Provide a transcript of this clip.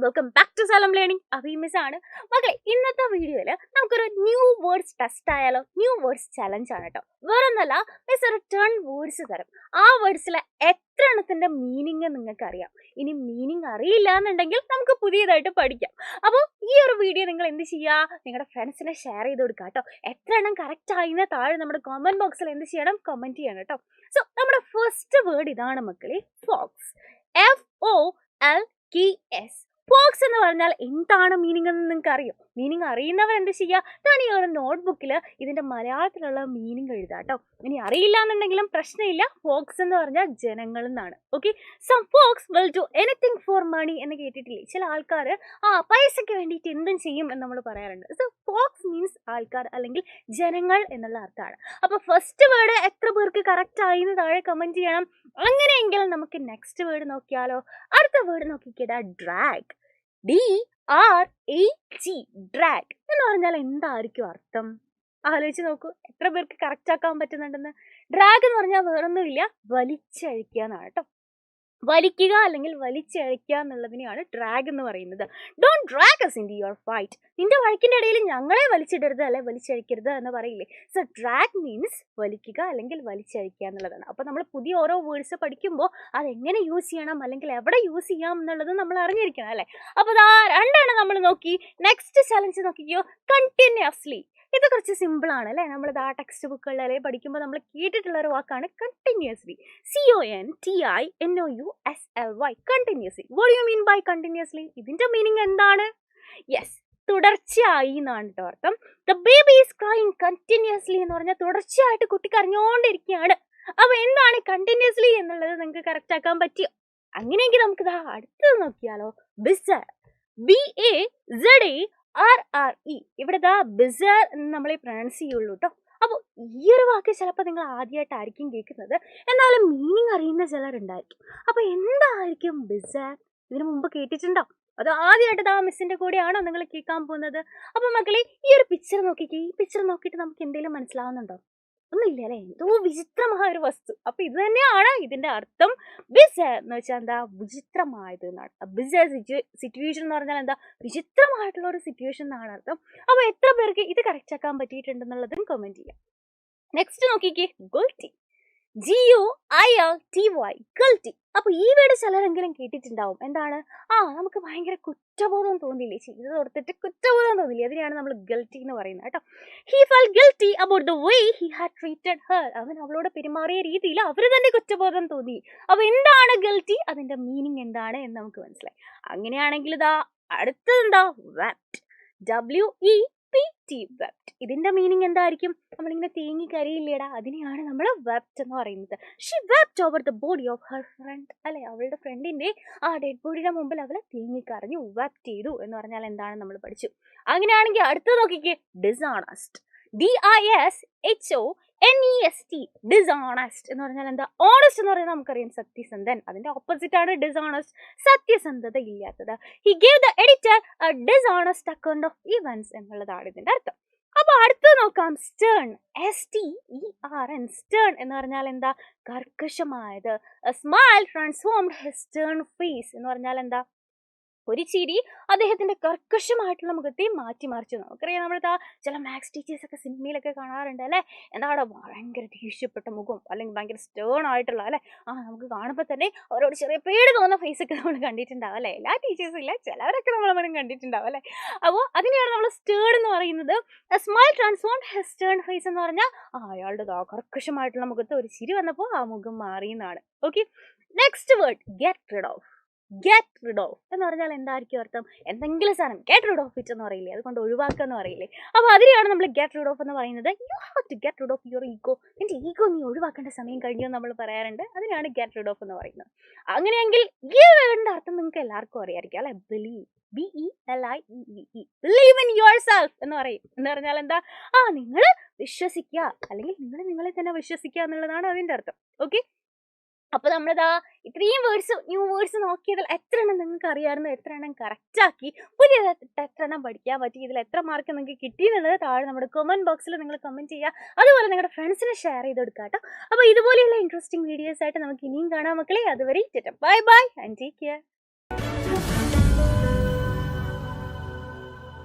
Welcome back to Salam learning. അഭിമിസ് ആണ് മകളെ. ഇന്നത്തെ വീഡിയോയിൽ നമുക്കൊരു ന്യൂ വേർഡ്സ് ടെസ്റ്റ് ആയാലോ? ന്യൂ വേർഡ്സ് ചലഞ്ച് ആണ് കേട്ടോ. വേറൊന്നല്ല, മിസ് ഒരു 10 വേർഡ്സ് തരും. ആ വേർഡ്സിലെ എത്ര എണ്ണത്തിന്റെ മീനിങ് നിങ്ങൾക്ക് അറിയാം. ഇനി മീനിങ് അറിയില്ല എന്നുണ്ടെങ്കിൽ നമുക്ക് പുതിയതായിട്ട് പഠിക്കാം. അപ്പോൾ ഈ ഒരു വീഡിയോ നിങ്ങൾ എന്ത് ചെയ്യുക, നിങ്ങളുടെ ഫ്രണ്ട്സിനെ ഷെയർ ചെയ്ത് കൊടുക്കുക കേട്ടോ. എത്ര എണ്ണം കറക്റ്റ് ആയിന്ന് താഴെ നമ്മുടെ കമന്റ് ബോക്സിൽ എന്ത് ചെയ്യണം, കമന്റ് ചെയ്യണം കേട്ടോ. സോ നമ്മുടെ ഫസ്റ്റ് വേർഡ് ഇതാണ് മക്കളെ, ഫോക്സ്. FOLKS. ഫോക്സ് എന്ന് പറഞ്ഞാൽ എന്താണ് മീനിങ് എന്ന് നിങ്ങൾക്ക് അറിയോ? മീനിങ് അറിയുന്നവർ എന്ത് ചെയ്യുക, ഞാൻ ഈ ഒരു നോട്ട്ബുക്കിൽ ഇതിന്റെ മലയാളത്തിലുള്ള മീനിങ് എഴുതാം കേട്ടോ. ഇനി അറിയില്ല എന്നുണ്ടെങ്കിലും പ്രശ്നമില്ല. ഫോക്സ് എന്ന് പറഞ്ഞാൽ ജനങ്ങൾ എന്നാണ്. Okay, some folks will do anything for money എന്ന് കേട്ടിട്ടില്ലേ? ചില ആൾക്കാർ പൈസയ്ക്ക് വേണ്ടിയിട്ട് എന്തും ചെയ്യും എന്ന് നമ്മൾ പറയാറുണ്ട്. സോ ഫോക്സ് മീൻസ് ആൾക്കാർ അല്ലെങ്കിൽ ജനങ്ങൾ എന്നുള്ള അർത്ഥമാണ്. അപ്പൊ ഫസ്റ്റ് വേർഡ് എത്ര പേർക്ക് കറക്റ്റ് ആയി എന്ന് താഴെ കമന്റ് ചെയ്യണം. അങ്ങനെയെങ്കിൽ നമുക്ക് നെക്സ്റ്റ് വേർഡ് നോക്കിയാലോ? അടുത്ത വേർഡ് നോക്കിക്കേടാ, ഡ്രാഗ്. DRAG, ഡ്രാഗ് എന്ന് പറഞ്ഞാൽ എന്തായിരിക്കും അർത്ഥം? ആലോചിച്ച് നോക്കൂ, എത്ര പേർക്ക് കറക്റ്റ് ആക്കാൻ പറ്റുന്നുണ്ടെന്ന്. ഡ്രാഗ് എന്ന് പറഞ്ഞാൽ വേറൊന്നുമില്ല, വലിച്ചഴിക്കുക എന്നാണ് കേട്ടോ. വലിക്കുക അല്ലെങ്കിൽ വലിച്ചഴിക്കുക എന്നുള്ളതിനെയാണ് ഡ്രാഗ് എന്ന് പറയുന്നത്. Don't drag us into your fight. നിന്റെ വഴക്കിന്റെ ഇടയിൽ ഞങ്ങളെ വലിച്ചിടരുത് അല്ലെ വലിച്ചഴിക്കരുത് എന്ന് പറയില്ലേ? സോ ഡ്രാഗ് മീൻസ് വലിക്കുക അല്ലെങ്കിൽ വലിച്ചഴിക്കുക എന്നുള്ളതാണ്. അപ്പൊ നമ്മൾ പുതിയ ഓരോ വേർഡ്സ് പഠിക്കുമ്പോൾ അതെങ്ങനെ യൂസ് ചെയ്യണം അല്ലെങ്കിൽ എവിടെ യൂസ് ചെയ്യാം എന്നുള്ളത് നമ്മൾ അറിഞ്ഞിരിക്കണം അല്ലെ? അപ്പൊ രണ്ടെണ്ണം നമ്മൾ നോക്കി. നെക്സ്റ്റ് ചലഞ്ച് നോക്കിക്കോ, കണ്ടിന്യൂസ്ലി. ഇത് കുറച്ച് സിമ്പിൾ ആണ് അല്ലേ? നമ്മൾ ടെക്സ്റ്റ് ബുക്കുകളിലെ പഠിക്കുമ്പോൾ നമ്മൾ കേട്ടിട്ടുള്ള ഒരു വാക്കാണ് continuously. CONTINOUSLY, continuously. What you mean by continuously? ഇതിന്റെ മീനിങ് എന്താണ്? യെസ്, തുടർച്ചയായി എന്നാണ് കേട്ടോ അർത്ഥം. The baby is crying continuously എന്ന് പറഞ്ഞാൽ തുടർച്ചയായിട്ട് കുട്ടി കരഞ്ഞുകൊണ്ടിരിക്കുകയാണ്. അപ്പൊ എന്താണ് കണ്ടിന്യൂസ്ലി എന്നുള്ളത് നിങ്ങൾക്ക് കറക്റ്റ് ആക്കാൻ പറ്റിയോ? അങ്ങനെയെങ്കിൽ നമുക്ക് അടുത്തത് നോക്കിയാലോ? ബിസർ. BAZARRE. ഇവിടെ ബിസർ എന്ന് നമ്മളെ പ്രൊനൗൺസ് ചെയ്യുള്ളൂ കേട്ടോ. അപ്പോൾ ഈ ഒരു വാക്ക് ചിലപ്പോൾ നിങ്ങൾ ആദ്യമായിട്ടായിരിക്കും കേൾക്കുന്നത്, എന്നാലും മീനിങ് അറിയുന്ന ചിലരുണ്ടായിരിക്കും. അപ്പൊ എന്തായിരിക്കും ബിസർ? ഇതിനു മുമ്പ് കേട്ടിട്ടുണ്ടോ? അത് ആദ്യമായിട്ട് മിസ്സിന്റെ കൂടെയാണോ നിങ്ങൾ കേൾക്കാൻ പോകുന്നത്? അപ്പൊ മക്കളെ, ഈ ഒരു പിക്ചർ നോക്കിക്കേ. ഈ പിക്ചർ നോക്കിയിട്ട് നമുക്ക് എന്തെങ്കിലും മനസ്സിലാവുന്നുണ്ടോ? ഒന്നുമില്ല അല്ലെ? എന്തോ വിചിത്രമായ ഒരു വസ്തു. അപ്പൊ ഇത് തന്നെയാണ് ഇതിന്റെ അർത്ഥം. ബിസർ എന്ന് വെച്ചാൽ എന്താ? വിചിത്രമായത് എന്നാണ്. ബിസർ സിറ്റുവേഷൻ എന്ന് പറഞ്ഞാൽ എന്താ? വിചിത്രമായിട്ടുള്ള ഒരു സിറ്റുവേഷൻ എന്നാണ് അർത്ഥം. അപ്പൊ എത്ര പേർക്ക് ഇത് കറക്റ്റ് ആക്കാൻ പറ്റിയിട്ടുണ്ടെന്നുള്ളതും കമന്റ് ചെയ്യാം. നെക്സ്റ്റ് നോക്കിക്കേ, ഗുൽറ്റി. GUILTY, ഗുൽറ്റി. അപ്പൊ ഈ വീട് ചിലരെങ്കിലും കേട്ടിട്ടുണ്ടാവും. എന്താണ്? നമുക്ക് ഭയങ്കര കുറ്റബോധം തോന്നില്ലേ? ചെയ്ത് കൊടുത്തിട്ട് കുറ്റബോധം തോന്നില്ലേ? അതിനെയാണ് നമ്മൾ ഗിൽറ്റി എന്ന് പറയുന്നത് കേട്ടോ. He felt guilty about the way he had treated Har. അവൻ അവളോട് പെരുമാറിയ രീതിയിൽ അവര് തന്നെ കുറ്റബോധം തോന്നി. അപ്പൊ എന്താണ് ഗിൽറ്റി? അതിന്റെ മീനിങ് എന്താണ് എന്ന് നമുക്ക് മനസ്സിലായി. അങ്ങനെയാണെങ്കിൽ അടുത്തതെന്താ? വെപ്റ്റ്. WEPT, wept. ഇതിന്റെ മീനിങ് എന്തായിരിക്കും? നമ്മളിങ്ങനെ തേങ്ങി കരയില്ലേടാ, അതിനെയാണ് നമ്മൾ വെപ്റ്റ് എന്ന് പറയുന്നത്. She wept over the body of her friend. അല്ലെ, അവളുടെ ഫ്രണ്ടിന്റെ ഡെഡ് ബോഡിയുടെ മുമ്പിൽ അവള് തേങ്ങി കരഞ്ഞു, വെപ്റ്റ് ചെയ്തു എന്ന് പറഞ്ഞാൽ എന്താണ് നമ്മൾ പഠിച്ചു. അങ്ങനെയാണെങ്കിൽ അടുത്ത് നോക്കിക്കേ, ഡിസോണസ്റ്റ്. DISHONEST, ഡിസോണസ്റ്റ് എന്ന് പറഞ്ഞാൽ എന്താ? ഓണസ്റ്റ് എന്ന് പറയുന്നത് നമുക്കറിയാം, സത്യസന്ധൻ. അതിന്റെ ഓപ്പോസിറ്റ് ആണ് ഡിസോണസ്റ്റ്, സത്യസന്ധത ഇല്ലാത്തത്. He gave the editor A dishonest account of events എന്നുള്ളതാണ് ഇതിന്റെ അർത്ഥം. അപ്പൊ അടുത്ത് നോക്കാം, സ്റ്റേൺ. STERN, സ്റ്റേൺ എന്ന് പറഞ്ഞാൽ എന്താ? കർക്കശമായത്. A smile transformed his stern face എന്ന് പറഞ്ഞാൽ എന്താ? ഒരു ചിരി അദ്ദേഹത്തിന്റെ കർക്കശമായിട്ടുള്ള മുഖത്തെ മാറ്റിമറിച്ചു. നമുക്കറിയാം, നമ്മൾ ചില മാത്സ് ടീച്ചേഴ്സ് ഒക്കെ സിനിമയിലൊക്കെ കാണാറുണ്ട് അല്ലെ? എന്താണ്? ഭയങ്കര ദേഷ്യപ്പെട്ട മുഖം അല്ലെങ്കിൽ ഭയങ്കര സ്റ്റേൺ ആയിട്ടുള്ള അല്ലെ? നമുക്ക് കാണുമ്പോൾ തന്നെ അവരോട് ചെറിയ പേടി തോന്നുന്ന ഫേസ് ഒക്കെ നമ്മൾ കണ്ടിട്ടുണ്ടാവും അല്ലെ? എല്ലാ ടീച്ചേഴ്സും ഇല്ല, ചിലവരൊക്കെ നമ്മൾ കണ്ടിട്ടുണ്ടാവും അല്ലെ? അപ്പോൾ അതിനെയാണ് നമ്മൾ സ്റ്റേൺ എന്ന് പറയുന്നത്. Smile transformed his stern face എന്ന് പറഞ്ഞാൽ അയാളുടെ കർക്കശമായിട്ടുള്ള മുഖത്ത് ഒരു ചിരി വന്നപ്പോൾ ആ മുഖം മാറിയെന്നാണ്. Okay, next word, get rid of. Get rid of എന്ന് പറഞ്ഞാൽ എന്തായിരിക്കും അർത്ഥം? എന്തെങ്കിലും സാധനം ഗെറ്റ് റിഡ് ഓഫ് ഇറ്റ് എന്ന് പറയില്ലേ? അതുകൊണ്ട് ഒഴിവാക്കുക എന്ന് പറയില്ലേ? അപ്പൊ അതിനെയാണ് നമ്മൾ ഗെറ്റ് റിഡ് ഓഫ് എന്ന് പറയുന്നത്. You have to get rid of your ego. നിന്റെ ഈഗോ നീ ഒഴിവാക്കേണ്ട സമയം കഴിഞ്ഞു എന്ന് നമ്മൾ പറയാറുണ്ട്. അതിനാണ് ഗെറ്റ് റിഡ് ഓഫ് എന്ന് പറയുന്നത്. അങ്ങനെയെങ്കിൽ ഈ വേർഡിന്റെ അർത്ഥം നിങ്ങൾക്ക് എല്ലാവർക്കും അറിയായിരിക്കും അല്ലെ? Believe. BELIEVE, believe in your self എന്ന് പറയും. എന്ന് പറഞ്ഞാൽ എന്താ? നിങ്ങൾ വിശ്വസിക്കുക അല്ലെങ്കിൽ നിങ്ങൾ നിങ്ങളെ തന്നെ വിശ്വസിക്കുക എന്നുള്ളതാണ് അതിന്റെ അർത്ഥം. ഓക്കെ, അപ്പൊ നമ്മളിതാ ഇത്രയും വേർഡ്സ്, ന്യൂ വേർഡ്സ് നോക്കിയതിൽ എത്ര എണ്ണം നിങ്ങൾക്ക് അറിയാമായിരുന്നു? എത്ര എണ്ണം കറക്റ്റ് ആക്കി? പുതിയതായിട്ട് എത്ര എണ്ണം പഠിക്കാൻ പറ്റി? ഇതിൽ എത്ര മാർക്ക് നിങ്ങൾക്ക് കിട്ടി എന്നുള്ളത് താഴെ നമ്മുടെ കമന്റ് ബോക്സിൽ നിങ്ങൾ കമന്റ് ചെയ്യുക. അതുപോലെ നിങ്ങളുടെ ഫ്രണ്ട്സിനെ ഷെയർ ചെയ്ത് കൊടുക്കുക കേട്ടോ. അപ്പൊ ഇതുപോലെയുള്ള ഇൻട്രസ്റ്റിംഗ് വീഡിയോസ് ആയിട്ട് നമുക്ക് ഇനിയും കാണാം മക്കളെ. അതുവരെ bye bye and take care.